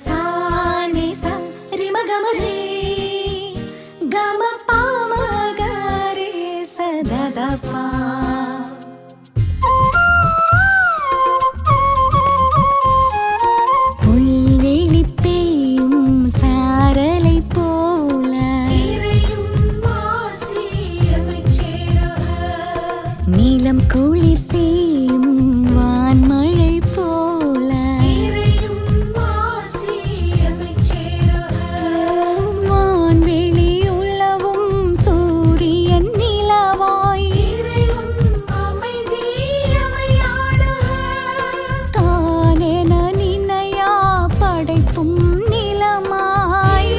sa ni sa ri ma ga ma re ga ma pa ma ga re sa da da pa. புல்வெளி பெய்யும் சாரலை போல நீலம் குளிர் செய்யும் வான்மழை போல வான்வெளி உலவும் சூரியன் நிலவாய் தானென நினையா படைப்பும் நிலமாய்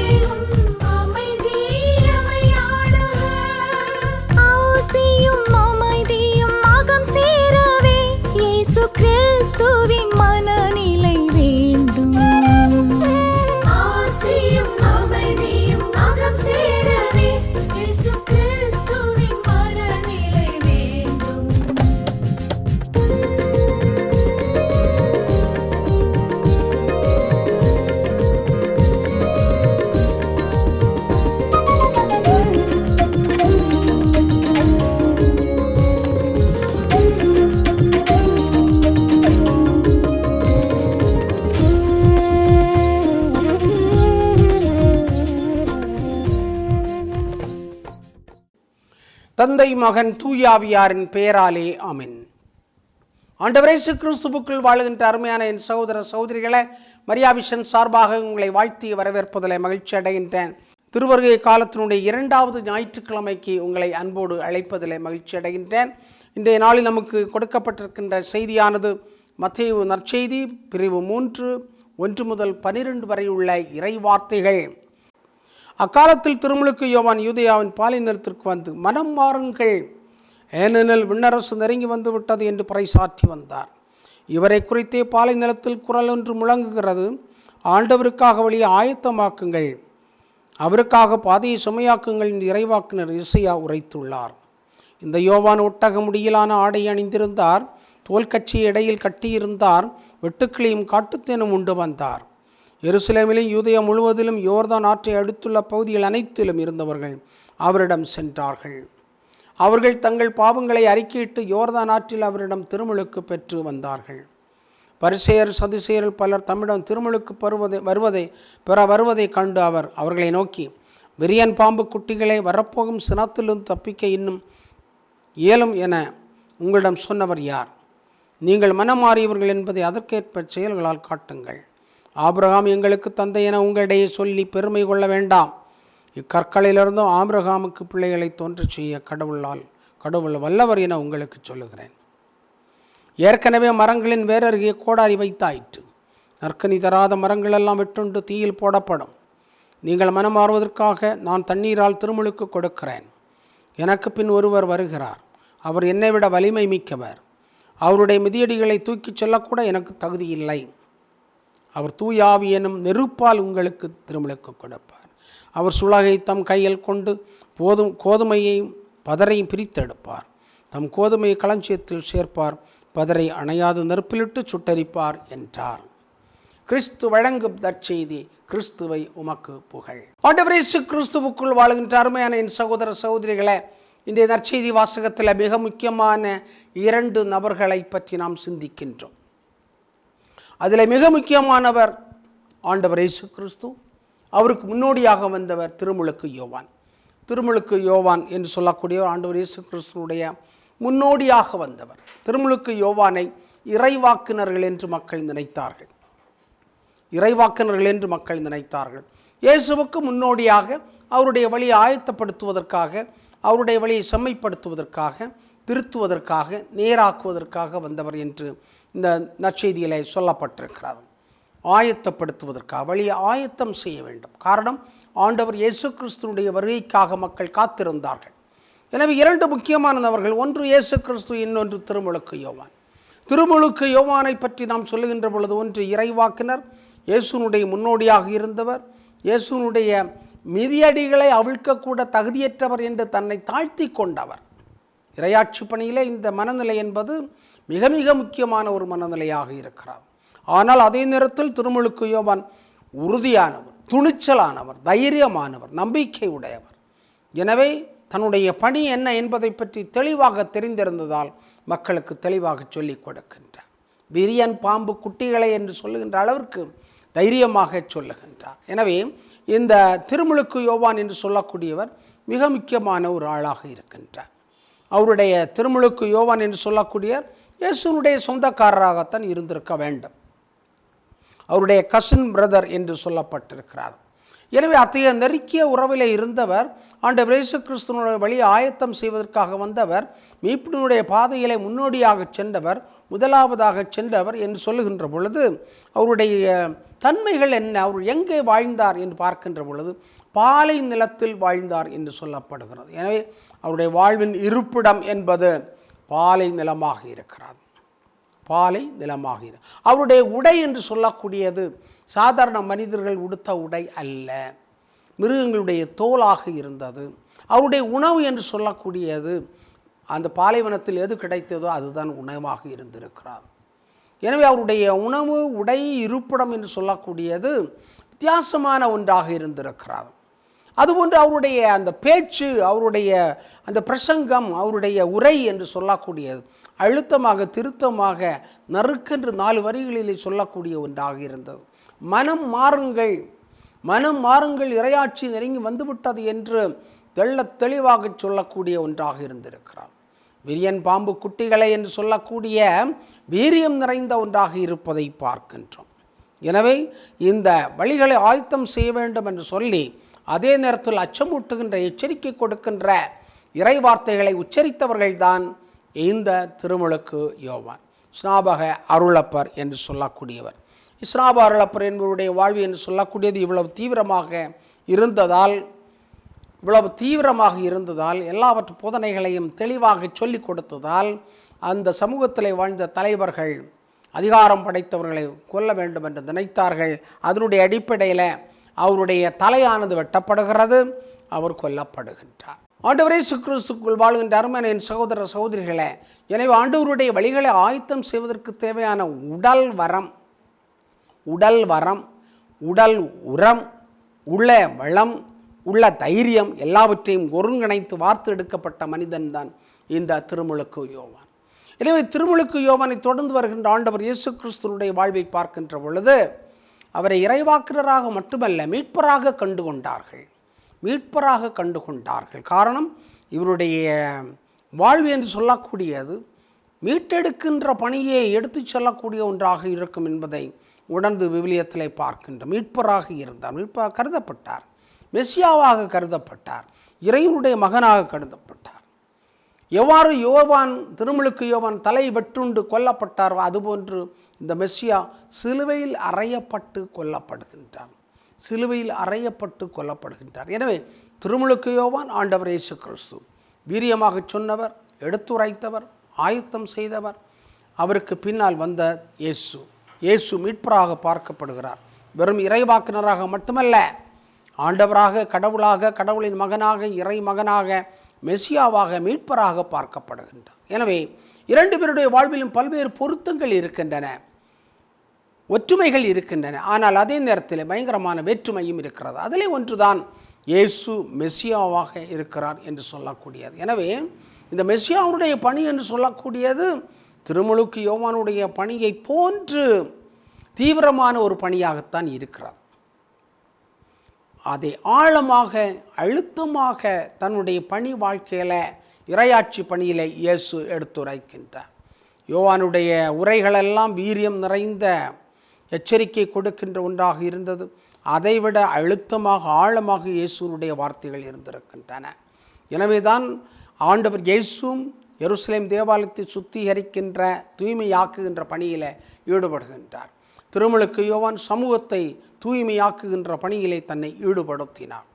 ஆசியும் அமைதியும் அகம் சேரவே இயேசு கிறிஸ்துவின் மனநிலை வேண்டும். ஆசியும் அமைதியும் அகம் சேரவே இயேசு கிறிஸ்துவின் மனநிலை வேண்டும். தந்தை மகன் தூயாவியாரின் பெயராலே ஆமென். ஆண்டவரே இயேசு கிறிஸ்துவுக்குள் வாழுகின்ற அருமையான என் சகோதர சகோதரிகளை மரியாவிஷன் சார்பாக உங்களை வாழ்த்தி வரவேற்பதில் மகிழ்ச்சி அடைகின்றேன். திருவருகை காலத்தினுடைய 2வது ஞாயிற்றுக்கிழமைக்கு உங்களை அன்போடு அழைப்பதில் மகிழ்ச்சி அடைகின்றேன். இன்றைய நாளில் நமக்கு கொடுக்கப்பட்டிருக்கின்ற செய்தியானது மத்தேயு நற்செய்தி பிரிவு 3 1 முதல் 12 வரை உள்ள இறை வார்த்தைகள். அக்காலத்தில் திருமுழுக்கு யோவான் யூதேயாவின் பாலைநிலத்திற்கு வந்து மனம் மாறுங்கள், ஏனெனில் விண்ணரசு நெருங்கி வந்து விட்டது என்று பறைசாற்றி வந்தார். இவரை குறித்தே பாலைநிலத்தில் குரல் ஒன்று முழங்குகிறது, ஆண்டவருக்காக வழியை ஆயத்தமாக்குங்கள், அவருக்காக பாதையை சுமையாக்குங்கள் என்று இறைவாக்கினர் எசையா உரைத்துள்ளார். இந்த யோவான் ஒட்டக முடியிலான ஆடை அணிந்திருந்தார், தோல்கச்சியை இடையில் கட்டியிருந்தார், வெட்டுக்கிளியும் காட்டுத்தேனும் உண்டு வந்தார். எருசலேமிலும் யூதேயா முழுவதிலும் யோர்தான் ஆற்றை அடுத்துள்ள பகுதிகள் அனைத்திலும் இருந்தவர்கள் அவரிடம் சென்றார்கள். அவர்கள் தங்கள் பாவங்களை அறிக்கையிட்டு யோர்தான் ஆற்றில் அவரிடம் திருமுழுக்கு பெற்று வந்தார்கள். பரிசேயர் சதுசேயர்கள் பலர் தம்மிடம் திருமுழுக்கு வருவதை கண்டு அவர் அவர்களை நோக்கி, விரியன் பாம்பு குட்டிகளை வரப்போகும் சினத்திலிருந்து தப்பிக்க இன்னும் இயலும் என உங்களிடம் சொன்னவர் யார்? நீங்கள் மனமாறியவர்கள் என்பதை அதற்கேற்ப செயல்களால் காட்டுங்கள். ஆபிரகாம் எங்களுக்கு தந்தை என உங்களிடையே சொல்லி பெருமை கொள்ள வேண்டாம். இக்கற்களிலிருந்தும் ஆபிரகாமுக்கு பிள்ளைகளை தோன்றச் செய்ய கடவுள் வல்லவர் என உங்களுக்கு சொல்லுகிறேன். ஏற்கனவே மரங்களின் வேரருகே கோடாரி வைத்தாயிற்று. நற்கனி தராத மரங்களெல்லாம் வெட்டுண்டு தீயில் போடப்படும். நீங்கள் மனம் மாறுவதற்காக நான் தண்ணீரால் திருமுழுக்கு கொடுக்கிறேன். எனக்கு பின் ஒருவர் வருகிறார், அவர் என்னை விட வலிமை மிக்கவர். அவருடைய மிதியடிகளை தூக்கிச் செல்லக்கூட எனக்கு தகுதி இல்லை. அவர் தூயாவி எனும் நெருப்பால் உங்களுக்கு திருமுழுக்கு கொடுப்பார். அவர் சுளகை தம் கையில் கொண்டு கோதுமையையும் பதரையும் பிரித்தெடுப்பார். தம் கோதுமையை களஞ்சியத்தில் சேர்ப்பார், பதரை அணையாது நெருப்பிலிட்டு சுட்டரிப்பார் என்றார். கிறிஸ்து வழங்கும் நற்செய்தி. கிறிஸ்துவை உமக்கு புகழ். ஆண்டவர் இயேசு கிறிஸ்துவுக்குள் வாழுகின்ற அருமையான என் சகோதர சகோதரிகளை, இன்றைய நற்செய்தி வாசகத்தில் மிக முக்கியமான 2 நபர்களை பற்றி நாம் சிந்திக்கின்றோம். அதில் மிக முக்கியமானவர் ஆண்டவர் இயேசு கிறிஸ்து. அவருக்கு முன்னோடியாக வந்தவர் திருமுழுக்கு யோவான். திருமுழுக்கு யோவான் என்று சொல்லக்கூடியவர் ஆண்டவர் இயேசு கிறிஸ்துனுடைய முன்னோடியாக வந்தவர். திருமுழுக்கு யோவானை இறைவாக்கினர்கள் என்று மக்கள் நினைத்தார்கள். இயேசுவுக்கு முன்னோடியாக அவருடைய வழியை ஆயத்தப்படுத்துவதற்காக, அவருடைய வழியை செம்மைப்படுத்துவதற்காக, திருத்துவதற்காக, நேராக்குவதற்காக வந்தவர் என்று இந்த நற்செய்தியிலே சொல்லப்பட்டிருக்கிறது. ஆயத்தப்படுத்துவதற்காக, வழியை ஆயத்தம் செய்ய வேண்டும். காரணம், ஆண்டவர் இயேசு கிறிஸ்துனுடைய வருகைக்காக மக்கள் காத்திருந்தார்கள். எனவே 2 முக்கியமான நபர்கள், ஒன்று இயேசு கிறிஸ்து, இன்னொன்று திருமுழுக்கு யோவான். திருமுழுக்கு யோவானை பற்றி நாம் சொல்லுகின்ற பொழுது, ஒன்று இறைவாக்கினர், இயேசுனுடைய முன்னோடியாக இருந்தவர், இயேசுனுடைய மிதியடிகளை அவிழ்க்கக்கூட தகுதியற்றவர் என்று தன்னை தாழ்த்தி கொண்டவர். இறையாட்சி பணியிலே இந்த மனநிலை என்பது மிக மிக முக்கியமான ஒரு மனநிலையாக இருக்கிறார். ஆனால் அதே நேரத்தில் திருமுழுக்கு யோவான் உறுதியானவர், துணிச்சலானவர், தைரியமானவர், நம்பிக்கை உடையவர். எனவே தன்னுடைய பணி என்ன என்பதை பற்றி தெளிவாக தெரிந்திருந்ததால் மக்களுக்கு தெளிவாக சொல்லிக் கொடுக்கின்றார். விரியன் பாம்பு குட்டிகளை என்று சொல்லுகின்ற அளவிற்கு தைரியமாக சொல்லுகின்றார். எனவே இந்த திருமுழுக்கு யோவான் என்று சொல்லக்கூடியவர் மிக முக்கியமான ஒரு ஆளாக இருக்கின்றார். அவருடைய திருமுழுக்கு யோவான் என்று சொல்லக்கூடியவர் இயேசுனுடைய சொந்தக்காரராகத்தான் இருந்திருக்க வேண்டும். அவருடைய கசின் பிரதர் என்று சொல்லப்பட்டிருக்கிறார். எனவே அத்தகைய நெருக்கிய உறவிலே இருந்தவர், ஆண்டவர் இயேசு கிறிஸ்துவினுடைய வழியை ஆயத்தம் செய்வதற்காக வந்தவர், மீட்பினுடைய பாதையிலே முன்னோடியாக சென்றவர், முதலாவதாக சென்றவர் என்று சொல்லுகின்ற பொழுது அவருடைய தன்மைகள் என்ன, அவர் எங்கே வாழ்ந்தார் என்று பார்க்கின்ற பொழுது பாலை நிலத்தில் வாழ்ந்தார் என்று சொல்லப்படுகிறது. எனவே அவருடைய வாழ்வின் இருப்பிடம் என்பது பாலை நிலமாக இருக்கிறது. பாலை நிலமாக அவருடைய உடை என்று சொல்லக்கூடியது சாதாரண மனிதர்கள் உடுத்த உடை அல்ல, மிருகங்களுடைய தோலாக இருந்தது. அவருடைய உணவு என்று சொல்லக்கூடியது அந்த பாலைவனத்தில் எது கிடைத்ததோ அதுதான் உணவாக இருந்திருக்கிறார். எனவே அவருடைய உணவு, உடை, இருப்பிடம் என்று சொல்லக்கூடியது வித்தியாசமான ஒன்றாக இருந்திருக்கிறார். அதுபோன்று அவருடைய அந்த பேச்சு, அவருடைய அந்த பிரசங்கம், அவருடைய உரை என்று சொல்லக்கூடியது அழுத்தமாக, திருத்தமாக, நறுக்கென்று 4 வரிகளிலே சொல்லக்கூடிய ஒன்றாக இருந்தது. மனம் மாறுங்கள், மனம் மாறுங்கள், இறையாட்சி நெருங்கி வந்துவிட்டது என்று தெள்ளத் தெளிவாக சொல்லக்கூடிய ஒன்றாக இருந்திருக்கிறார். விரியன் பாம்பு குட்டிகளை என்று சொல்லக்கூடிய வீரியம் நிறைந்த ஒன்றாக இருப்பதை பார்க்கின்றோம். எனவே இந்த வழிகளை ஆயத்தம் செய்ய வேண்டும் என்று சொல்லி அதே நேரத்தில் அச்சமூட்டுகின்ற, எச்சரிக்கை கொடுக்கின்ற இறை வார்த்தைகளை உச்சரித்தவர்கள்தான் இந்த திருமுழுக்கு யோவான், ஸ்நாபக அருளப்பர் என்று சொல்லக்கூடியவர். ஸ்நாபக அருளப்பர் என்பவருடைய வாழ்வு என்று சொல்லக்கூடியது இவ்வளவு தீவிரமாக இருந்ததால் எல்லாவற்று போதனைகளையும் தெளிவாக சொல்லிக் கொடுத்ததால் அந்த சமூகத்தில் வாழ்ந்த தலைவர்கள், அதிகாரம் படைத்தவர்களை கொல்ல வேண்டும் என்று நினைத்தார்கள். அதனுடைய அடிப்படையில் அவருடைய தலையானது வெட்டப்படுகிறது, அவர் கொல்லப்படுகின்றார். ஆண்டவர் இயேசு கிறிஸ்துவுக்குள் வாழ்கின்ற அருமையான என் சகோதர சகோதரிகளே, எனவே ஆண்டவருடைய வழிகளை ஆயத்தம் செய்வதற்கு தேவையான உடல் வரம், உடல் உரம், உள்ள வளம், உள்ள தைரியம் எல்லாவற்றையும் ஒருங்கிணைத்து வார்த்து எடுக்கப்பட்ட மனிதன்தான் இந்த திருமுழுக்கு யோவான். எனவே திருமுழுக்கு யோவானை தொடர்ந்து வருகின்ற ஆண்டவர் இயேசு கிறிஸ்துவுடைய வாழ்வை பார்க்கின்ற பொழுது அவரை இறைவாக்கினராக மட்டுமல்ல, மீட்பராக கண்டுகொண்டார்கள். காரணம், இவருடைய வாழ்வு என்று சொல்லக்கூடியது மீட்டெடுக்கின்ற பணியை எடுத்து செல்லக்கூடிய ஒன்றாக இருக்கும் என்பதை உணர்ந்து விவிலியத்திலே பார்க்கின்ற மீட்பராக இருந்தார். மீட்பராக கருதப்பட்டார், மெசியாவாக கருதப்பட்டார், இறைவனுடைய மகனாக கருதப்பட்டார். எவ்வாறு திருமுழுக்கு யோவான் தலை வெட்டுண்டு கொல்லப்பட்டாரோ அதுபோன்று இந்த மெசியா சிலுவையில் அறையப்பட்டு கொல்லப்படுகின்றார். எனவே திருமுழுக்கு யோவான் ஆண்டவர் இயேசு கிறிஸ்து வீரியமாக சொன்னவர், எடுத்துரைத்தவர், ஆயத்தம் செய்தவர். அவருக்கு பின்னால் வந்த இயேசு மீட்பராக பார்க்கப்படுகிறார். வெறும் இறைவாக்கினராக மட்டுமல்ல, ஆண்டவராக, கடவுளாக, கடவுளின் மகனாக, இறை மகனாக, மெசியாவாக, மீட்பராக பார்க்கப்படுகின்றார். எனவே 2 பேருடைய வாழ்விலும் பல்வேறு பொருத்தங்கள் இருக்கின்றன, ஒற்றுமைகள் இருக்கின்றன. ஆனால் அதே நேரத்தில் பயங்கரமான வேற்றுமையும் இருக்கிறது. அதிலே ஒன்றுதான் இயேசு மெசியாவாக இருக்கிறார் என்று சொல்லக்கூடியது. எனவே இந்த மெசியாவுடைய பணி என்று சொல்லக்கூடியது திருமுழுக்கு யோவானுடைய பணியை போன்று தீவிரமான ஒரு பணியாகத்தான் இருக்கிறது. அதை ஆழமாக, அழுத்தமாக தன்னுடைய பணி வாழ்க்கையில், இறையாட்சி பணியில் இயேசு எடுத்துரைக்கின்றார். யோவானுடைய உரைகளெல்லாம் வீரியம் நிறைந்த எச்சரிக்கை கொடுக்கின்ற ஒன்றாக இருந்தது. அதைவிட அழுத்தமாக, ஆழமாக இயேசுனுடைய வார்த்தைகள் இருந்திருக்கின்றன. எனவே தான் ஆண்டவர் இயேசுவும் எருசலேம் தேவாலயத்தை சுத்திகரிக்கின்ற, தூய்மையாக்குகின்ற பணியில் ஈடுபடுகின்றார். திருமுழுக்கு யோவான் சமூகத்தை தூய்மையாக்குகின்ற பணியிலே தன்னை ஈடுபடுத்தினார்.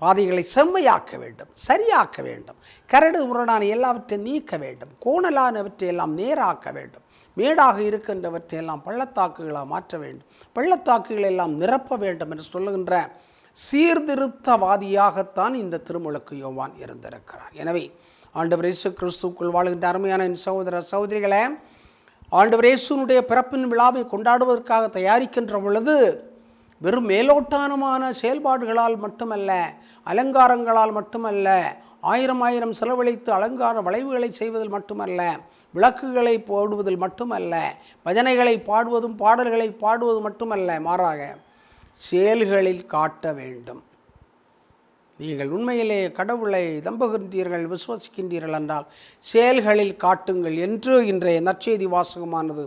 பாதைகளை செம்மையாக்க வேண்டும், சரியாக்க வேண்டும், கரடு முரடான எல்லாவற்றையும் நீக்க வேண்டும், கோணலானவற்றை எல்லாம் நேராக்க வேண்டும், மேடாக இருக்கின்றவற்றை எல்லாம் பள்ளத்தாக்குகளாக மாற்ற வேண்டும், பள்ளத்தாக்குகளை எல்லாம் நிரப்ப வேண்டும் என்று சொல்லுகின்ற சீர்திருத்தவாதியாகத்தான் இந்த திருமுழுக்கு யோவான் இருந்திருக்கிறார். எனவே ஆண்டவர் இயேசு கிறிஸ்துவுக்குள் வாழ்கின்ற அருமையான என் சகோதர சகோதரிகளே, ஆண்டவர் இயேசுனுடைய பிறப்பின் விழாவை கொண்டாடுவதற்காக தயாரிக்கின்ற பொழுது வெறும் மேலோட்டானமான செயல்பாடுகளால் மட்டுமல்ல, அலங்காரங்களால் மட்டுமல்ல, ஆயிரம் செலவழித்து அலங்கார வளைவுகளை செய்வதில் மட்டுமல்ல, விளக்குகளை போடுவதில் மட்டுமல்ல, பஜனைகளை பாடுவதும் பாடல்களை பாடுவது மட்டுமல்ல, மாறாக செயல்களில் காட்ட வேண்டும். நீங்கள் உண்மையிலே கடவுளை நம்புகின்றீர்கள், விசுவசிக்கின்றீர்கள் என்றால் செயல்களில் காட்டுங்கள் என்று இன்றைய நற்செய்தி வாசகமானது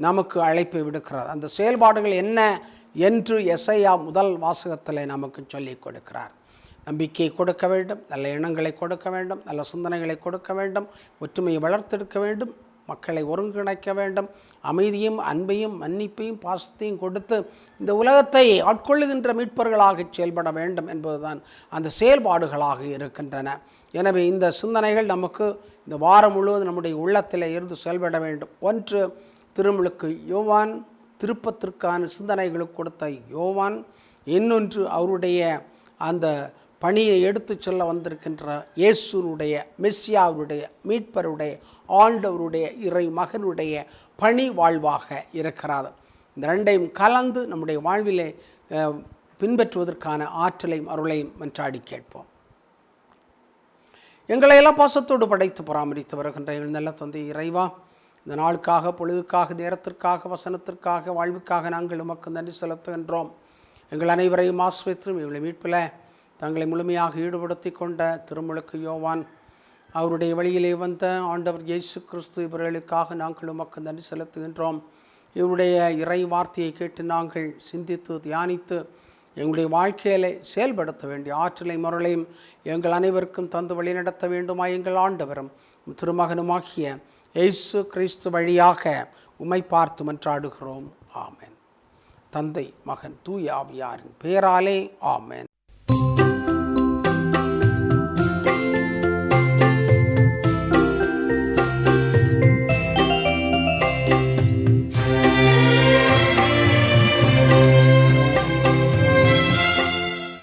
நமக்கு அழைப்பை விடுக்கிறார். அந்த செயல்பாடுகள் என்ன என்று எசையா முதல் வாசகத்தில் நமக்கு சொல்லிக் கொடுக்கிறார். நம்பிக்கையை கொடுக்க வேண்டும், நல்ல எண்ணங்களை கொடுக்க வேண்டும், நல்ல சிந்தனைகளை கொடுக்க வேண்டும், ஒற்றுமையை வளர்த்தெடுக்க வேண்டும், மக்களை ஒருங்கிணைக்க வேண்டும், அமைதியும் அன்பையும் மன்னிப்பையும் பாசத்தையும் கொடுத்து இந்த உலகத்தை ஆட்கொள்ளுகின்ற மீட்பர்களாக செயல்பட வேண்டும் என்பதுதான் அந்த செயல்பாடுகளாக இருக்கின்றன. எனவே இந்த சிந்தனைகள் நமக்கு இந்த வாரம் முழுவதும் நம்முடைய உள்ளத்தில் இருந்து செயல்பட வேண்டும். ஒன்று, திருமுழுக்கு யோவான் திருப்பத்திற்கான சிந்தனைகளுக்கு கொடுத்த யோவான். இன்னொன்று, அவருடைய அந்த பணியை எடுத்து சொல்ல வந்திருக்கின்ற இயேசுனுடைய, மெஸ்ஸியாவுடைய, மீட்பருடைய, ஆண்டவருடைய, இறை மகனுடைய பணி வாழ்வாக இருக்கிறது. இந்த ரெண்டையும் கலந்து நம்முடைய வாழ்விலே பின்பற்றுவதற்கான ஆற்றலையும் அருளையும் மன்றாடி கேட்போம். எங்களை எல்லாம் பாசத்தோடு படைத்து பராமரித்து வருகின்ற எங்கள் நல்ல தந்தை இறைவா, இந்த நாளுக்காக, பொழுதுக்காக, நேரத்திற்காக, வசனத்திற்காக, வாழ்வுக்காக நாங்கள் உமக்கு நன்றி செலுத்துகின்றோம். எங்கள் அனைவரையும் ஆசிரியத்திலும் எங்களை மீட்பில் தங்களை முழுமையாக ஈடுபடுத்தி கொண்ட திருமுழுக்கு யோவான், அவருடைய வழியிலே வந்த ஆண்டவர் இயேசு கிறிஸ்து, இவர்களுக்காக நாங்கள் உமக்கு நன்றி செலுத்துகின்றோம். இவருடைய இறை வார்த்தையை கேட்டு நாங்கள் சிந்தித்து தியானித்து எங்களுடைய வாழ்க்கையிலே செயல்படுத்த வேண்டிய ஆற்றலை முறையும் எங்கள் அனைவருக்கும் தந்து வழிநடத்த வேண்டுமா எங்கள் ஆண்டவரும் திருமகனுமாகிய இயேசு கிறிஸ்து வழியாக உம்மை பார்த்து மன்றாடுகிறோம். ஆமென். தந்தை, மகன், தூய ஆவியாரின் பெயராலே ஆமென்.